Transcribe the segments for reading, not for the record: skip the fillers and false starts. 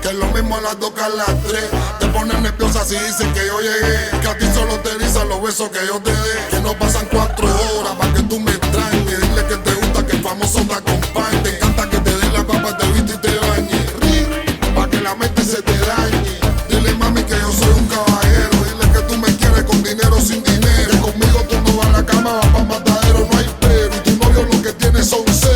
Que es lo mismo a las 2 que a las 3. Te pones nerviosa si dicen que yo llegué. Que a ti solo te erizan los besos que yo te dé. Que no pasan 4 horas para que tú me extrañes. Dile que te gusta que el famoso te acompañe. Te encanta que te dé la papa, te viste y te bañe. Pa' que la mente se te dañe. Dile mami que yo soy un caballero. Dile que tú me quieres con dinero o sin dinero. Que conmigo tú no vas a la cama, vas pa' matadero, no hay pero. Y tu novio lo que tiene son cero.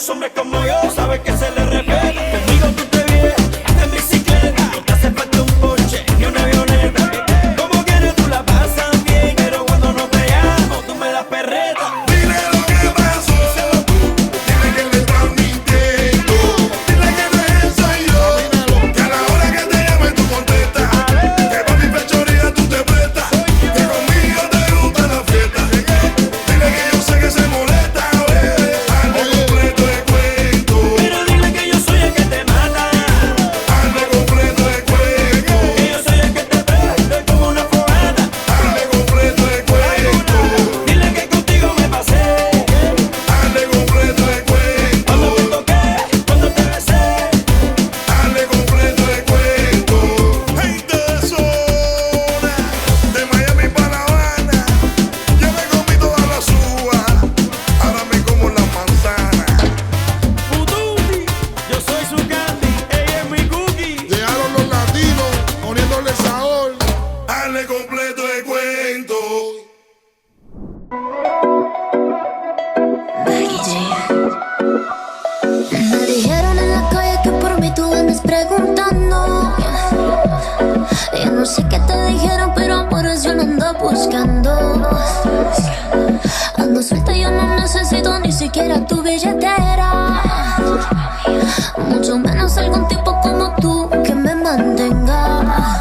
Hombres como yo, sabes que se le respeta. Conmigo tú te vienes en bicicleta. No te hace falta un coche ni una avioneta. Como quieres tú la pasas bien, pero cuando no te llamo tú me das perreta. Dile lo que pasó, dile que le estás mintiendo. Dile que no es él, soy yo. Que a la hora que te llame tú contestas. Que pa' mi fechoría tú te prestas. Que conmigo te gusta la fiesta. Dile que yo sé que se molesta. Hazle completo el cuento. Me dijeron en la calle que por mí tú andas preguntando. Yo no sé qué te dijeron, pero por eso yo no ando buscando. Ando suelta, yo no necesito ni siquiera tu billetera. Mucho menos algún tipo como tú que me mantenga.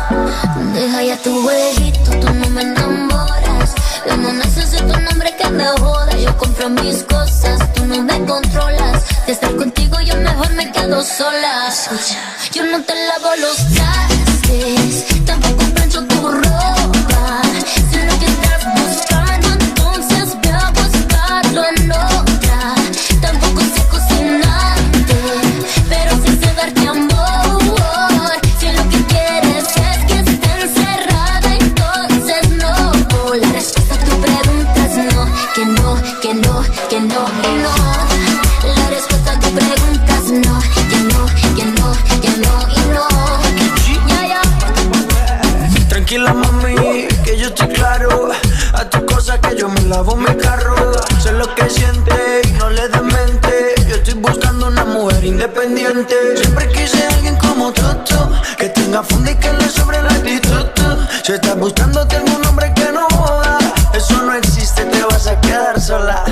Deja ya tu jueguito, tú no me enamoras. Yo no necesito un hombre que me joda. Yo compro mis cosas, tú no me controlas. De estar contigo yo mejor me quedo sola. Escucha, yo no te lavo los trastes, tampoco plancho tu ropa. Sé lo que estás buscando, entonces ve a buscarlo en otra. Tampoco sé cocinarte, pero sí sé darte amor. Si lo que quieres es que esté encerrada, entonces no. La respuesta a tu pregunta es no, que no, que no, que no, que no. La respuesta a tu pregunta es no, que no, que no, que no y no. Ya, ya. Tranquila mami, que yo estoy claro. A tu cosa que yo me lavo mi carro. Sé lo que siente y no le des mente. Yo estoy buscando una mujer independiente. Siempre quise alguien como tú, que tenga fondo y que le sobre la actitud. Si estás buscando tengo un hombre que no joda. Eso no existe, te vas a quedar sola.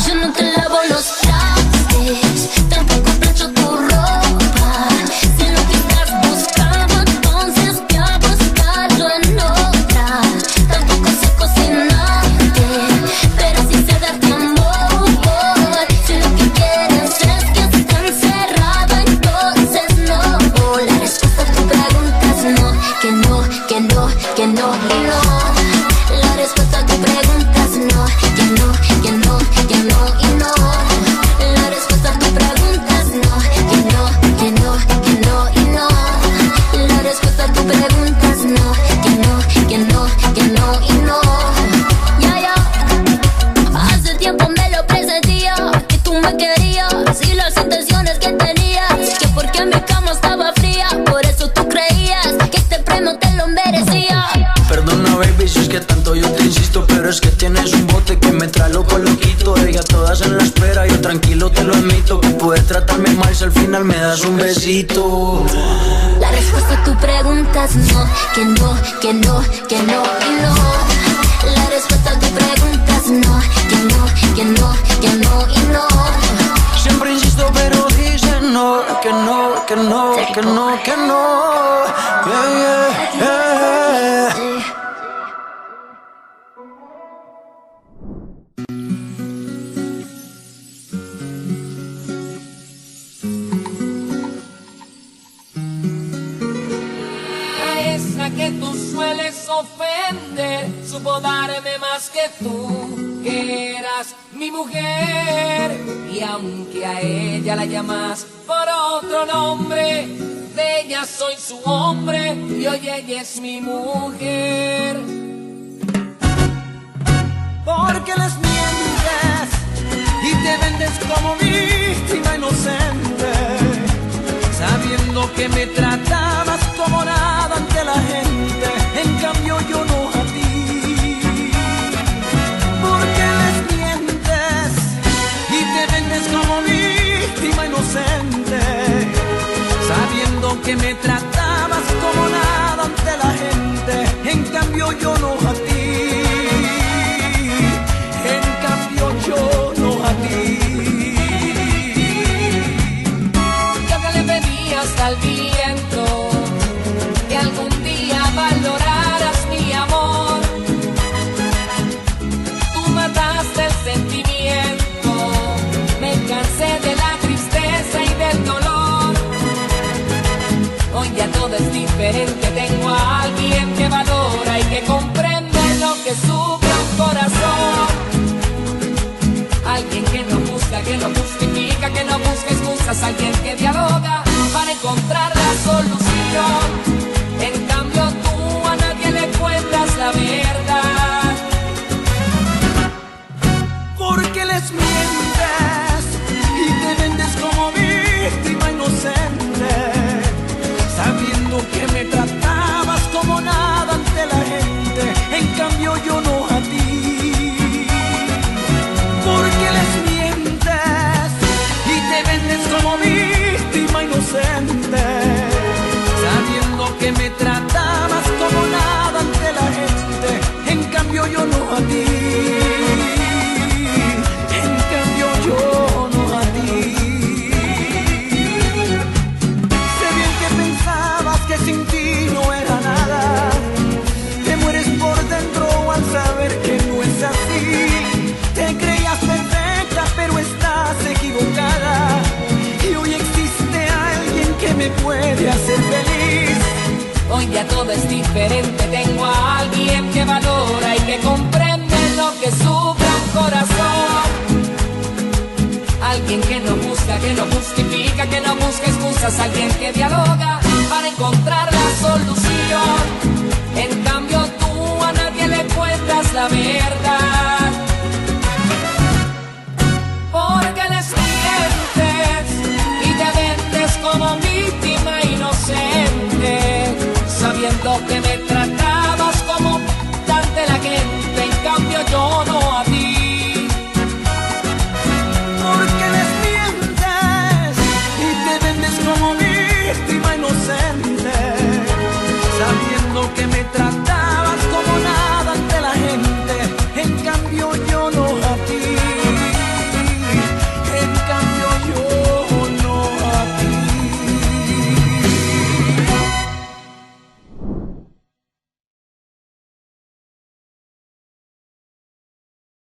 Yo no te lavo los trastes, tampoco plancho tu ropa. Sé lo que estás buscando, entonces ve a buscarlo en otra. Tampoco sé cocinarte, pero sí sé darte amor. Si lo que quieres es que esté encerrado, entonces no. La respuesta a tu pregunta es no, que no, que no, que no y no. La respuesta a tu pregunta es no, que no, que no, que la loco loquito. Ella todas en la espera, yo tranquilo te lo admito. Que puedes tratarme mal si al final me das un besito. La respuesta a tu pregunta es no, que no, que no, que no y no. La respuesta a tu pregunta es no, que no, que no, que no y no. Siempre insisto pero dicen no, que no, que no, que no, que no. Yeah, yeah, yeah. Que tú sueles ofender, supo darme más que tú, que eras mi mujer. Y aunque a ella la llamas por otro nombre, de ella soy su hombre y hoy ella es mi mujer. Porque les mientes y te vendes como víctima inocente, sabiendo que me tratabas como nada ante la gente, en cambio yo no a ti. Porque les mientes y te vendes como víctima inocente, sabiendo que me tratabas como nada ante la gente, en cambio yo no a ti. En cambio yo no a ti. Al viento, que algún día valoraras mi amor. Tú mataste el sentimiento, me cansé de la tristeza y del dolor. Hoy ya todo es diferente, tengo a alguien que valora y que comprende lo que sufre un corazón. Alguien que no busca, que no justifica, que no busca excusas, alguien que dialoga para encontrar la solución. En cambio tú a nadie le cuentas la verdad. Porque les mientes y te vendes como víctima inocente, sabiendo que me tratabas como nada ante la gente, en cambio yo no a ti. Porque les mientes y te vendes como víctima inocente, sabiendo que me tratabas como nada ante la gente, en cambio yo no a ti. En cambio yo no a ti. Sé bien que pensabas que sin ti no era nada, te mueres por dentro al saber que no es así. Te creías perfecta pero estás equivocada, y hoy existe alguien que me puede hacer feliz. Hoy ya todo es diferente, tengo a alguien que valora y que comprende lo que sufre un corazón. Alguien que no busca, que no justifica, que no busca excusas, alguien que dialoga para encontrar la solución. En cambio tú a nadie le cuentas la verdad.